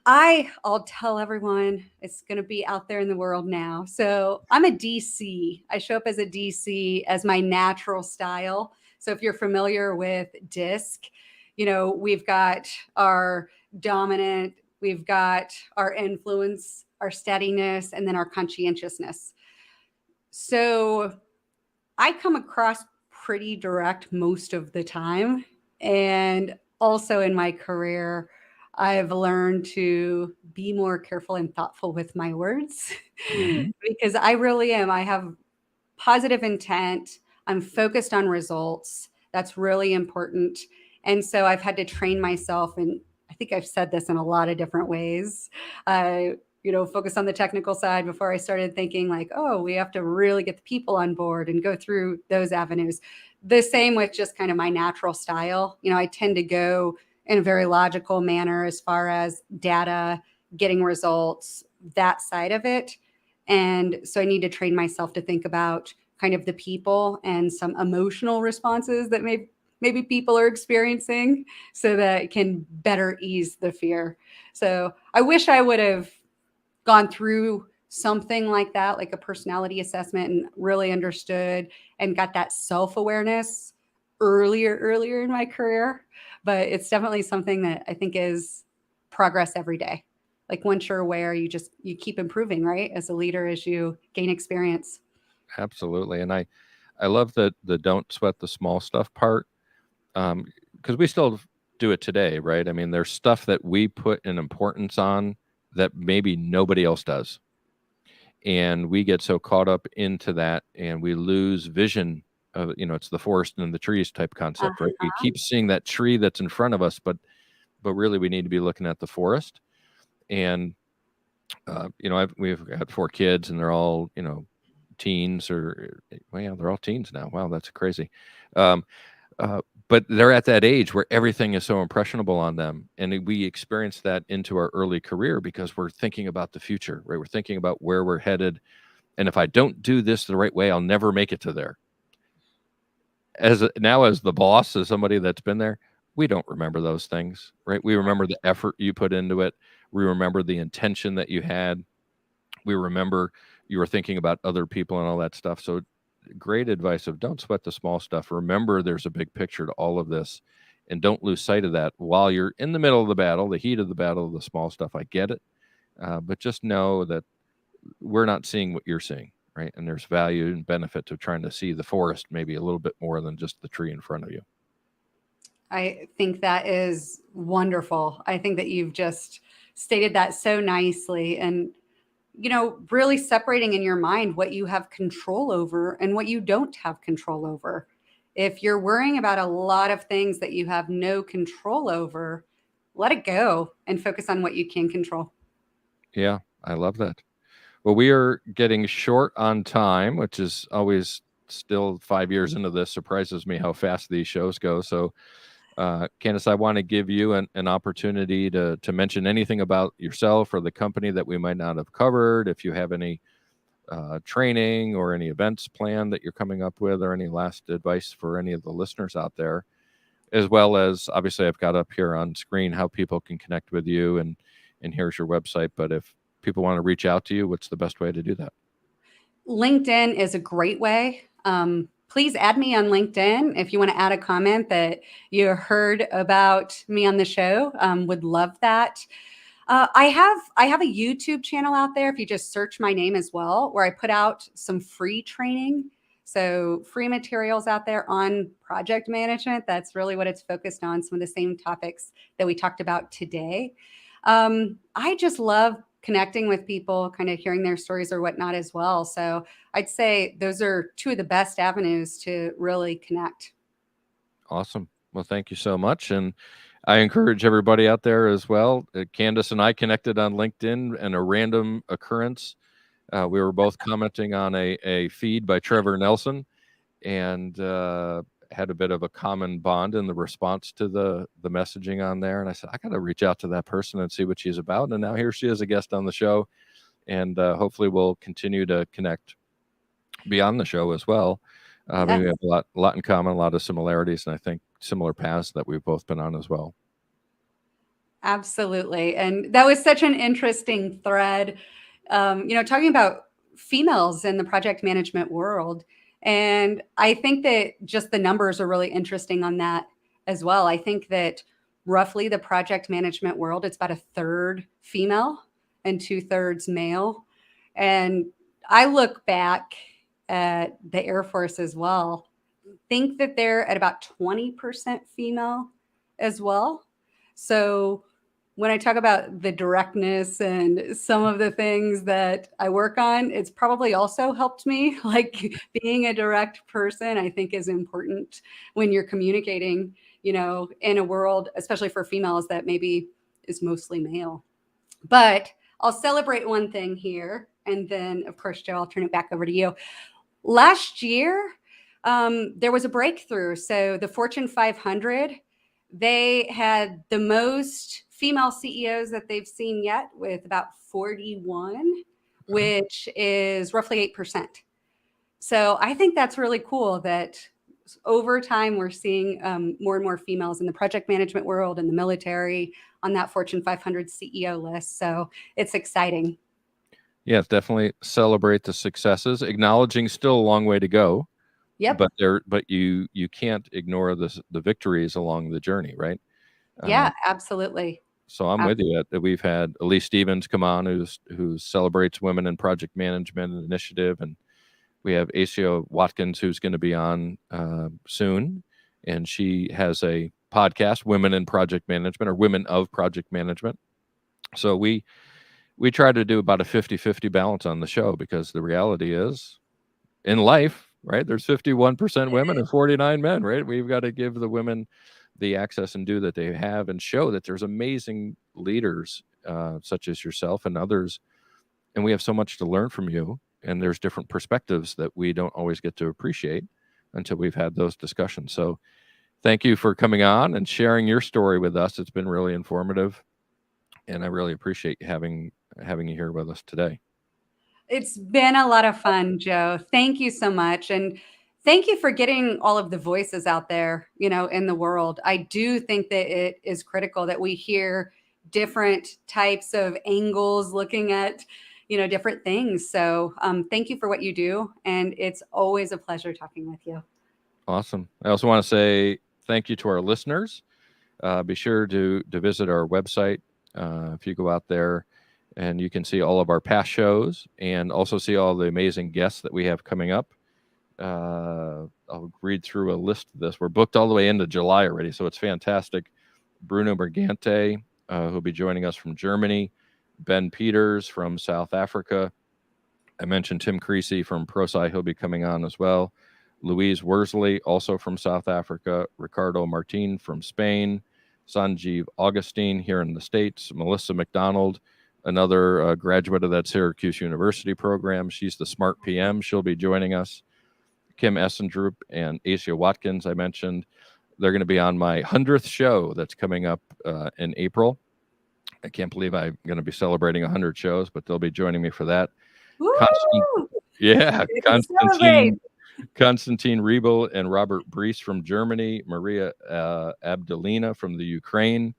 I'll tell everyone it's going to be out there in the world now. So I'm a DC. I show up as a DC as my natural style. So if you're familiar with DISC, we've got our dominant, we've got our influence, our steadiness, and then our conscientiousness. So I come across pretty direct most of the time. And also in my career, I've learned to be more careful and thoughtful with my words because I really am. I have positive intent. I'm focused on results. That's really important. And so I've had to train myself, and I think I've said this in a lot of different ways. Focus on the technical side before I started thinking like, oh, we have to really get the people on board and go through those avenues. The same with just kind of my natural style. I tend to go in a very logical manner as far as data, getting results, that side of it. And so I need to train myself to think about kind of the people and some emotional responses that maybe people are experiencing so that it can better ease the fear. So I wish I would have gone through something like that, like a personality assessment, and really understood and got that self-awareness earlier in my career. But it's definitely something that I think is progress every day. Like once you're aware, you keep improving, right? As a leader, as you gain experience. Absolutely. And I love the don't sweat the small stuff part, because we still do it today, right? I mean, there's stuff that we put an importance on that maybe nobody else does. And we get so caught up into that and we lose vision of, it's the forest and the trees type concept, right? We keep seeing that tree that's in front of us, but really we need to be looking at the forest. And, we've got 4 kids and they're all, teens they're all teens now. Wow, that's crazy. But they're at that age where everything is so impressionable on them. And we experience that into our early career because we're thinking about the future, right? We're thinking about where we're headed. And if I don't do this the right way, I'll never make it to there. As the boss, as somebody that's been there, we don't remember those things, right? We remember the effort you put into it. We remember the intention that you had. We remember you were thinking about other people and all that stuff. So great advice of don't sweat the small stuff. Remember, there's a big picture to all of this, and don't lose sight of that while you're in the middle of the battle, the heat of the battle, the small stuff. I get it. But just know that we're not seeing what you're seeing, right? And there's value and benefit to trying to see the forest maybe a little bit more than just the tree in front of you. I think that is wonderful. I think that you've just stated that so nicely. And really separating in your mind what you have control over and what you don't have control over. If you're worrying about a lot of things that you have no control over, let it go and focus on what you can control. Yeah, I love that. Well, we are getting short on time, which is always still 5 years into this. Surprises me how fast these shows go. So, Candace, I want to give you an opportunity to mention anything about yourself or the company that we might not have covered. If you have any training or any events planned that you're coming up with, or any last advice for any of the listeners out there, as well as obviously I've got up here on screen how people can connect with you, and here's your website. But if people want to reach out to you, what's the best way to do that? LinkedIn is a great way. Please add me on LinkedIn if you want to add a comment that you heard about me on the show. Would love that. I have a YouTube channel out there if you just search my name as well, where I put out some free training. So free materials out there on project management. That's really what it's focused on. Some of the same topics that we talked about today. I just love connecting with people, kind of hearing their stories or whatnot as well. So I'd say those are 2 of the best avenues to really connect. Awesome. Well, thank you so much. And I encourage everybody out there as well. Candace and I connected on LinkedIn and a random occurrence. We were both commenting on a feed by Trevor Nelson, and had a bit of a common bond in the response to the messaging on there. And I said, I got to reach out to that person and see what she's about. And now here she is, a guest on the show. And hopefully we'll continue to connect beyond the show as well. Yes. We have a lot in common, a lot of similarities, and I think similar paths that we've both been on as well. Absolutely. And that was such an interesting thread, talking about females in the project management world. And I think that just the numbers are really interesting on that as well. I think that roughly the project management world, it's about a third female and 2/3 male. And I look back at the Air Force as well, think that they're at about 20% female as well. So when I talk about the directness and some of the things that I work on, it's probably also helped me. Like being a direct person, I think is important when you're communicating, in a world, especially for females, that maybe is mostly male. But I'll celebrate one thing here. And then, of course, Joe, I'll turn it back over to you. Last year, there was a breakthrough. So the Fortune 500, they had the most female CEOs that they've seen yet, with about 41, which is roughly 8%. So I think that's really cool that over time we're seeing more and more females in the project management world and the military on that Fortune 500 CEO list. So it's exciting. Yes, definitely celebrate the successes, acknowledging still a long way to go. Yep. But you can't ignore the victories along the journey, right? Yeah, absolutely. So I'm with you. We've had Elise Stevens come on, who celebrates women in project management and initiative, and we have Asia Watkins, who's going to be on soon, and she has a podcast, Women in Project Management, or Women of Project Management. So we try to do about a 50-50 balance on the show, because the reality is, in life, right, there's 51% women and 49 men, right? We've got to give the women the access and do that they have, and show that there's amazing leaders such as yourself and others, and we have so much to learn from you, and there's different perspectives that we don't always get to appreciate until we've had those discussions. So thank you for coming on and sharing your story with us. It's been really informative, and I really appreciate having you here with us today. It's been a lot of fun, Joe. Thank you so much. And thank you for getting all of the voices out there, in the world. I do think that it is critical that we hear different types of angles looking at, different things. So thank you for what you do. And it's always a pleasure talking with you. Awesome. I also want to say thank you to our listeners. Be sure to visit our website if you go out there, and you can see all of our past shows and also see all the amazing guests that we have coming up. I'll read through a list of this. We're booked all the way into July already, so it's fantastic. Bruno Bergante, who'll be joining us from Germany. Ben Peters from South Africa. I mentioned Tim Creasy from ProSci. He'll be coming on as well. Louise Worsley, also from South Africa. Ricardo Martin from Spain. Sanjeev Augustine here in the States. Melissa McDonald, another graduate of that Syracuse University program. She's the Smart PM. She'll be joining us. Kim Essendrup and Asia Watkins, I mentioned. They're going to be on my 100th show that's coming up in April. I can't believe I'm going to be celebrating 100 shows, but they'll be joining me for that. Konstantin Riebel and Robert Brees from Germany. Maria Abdelina from the Ukraine.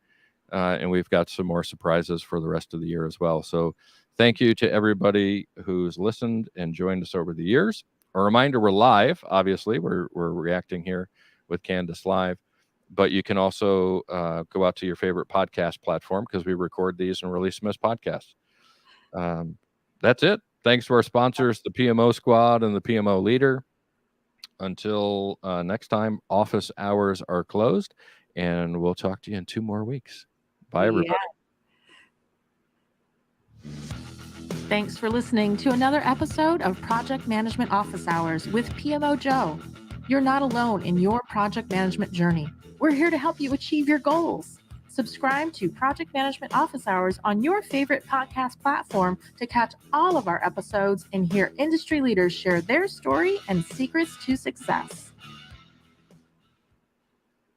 And we've got some more surprises for the rest of the year as well. So thank you to everybody who's listened and joined us over the years. A reminder, we're live. Obviously, we're reacting here with Candace Live. But you can also go out to your favorite podcast platform, because we record these and release them as podcasts. That's it. Thanks to our sponsors, the PMO Squad and the PMO Leader. Until next time, office hours are closed, and we'll talk to you in 2 more weeks. Bye, everybody. Yeah. Thanks for listening to another episode of Project Management Office Hours with PMO Joe. You're not alone in your project management journey. We're here to help you achieve your goals. Subscribe to Project Management Office Hours on your favorite podcast platform to catch all of our episodes and hear industry leaders share their story and secrets to success.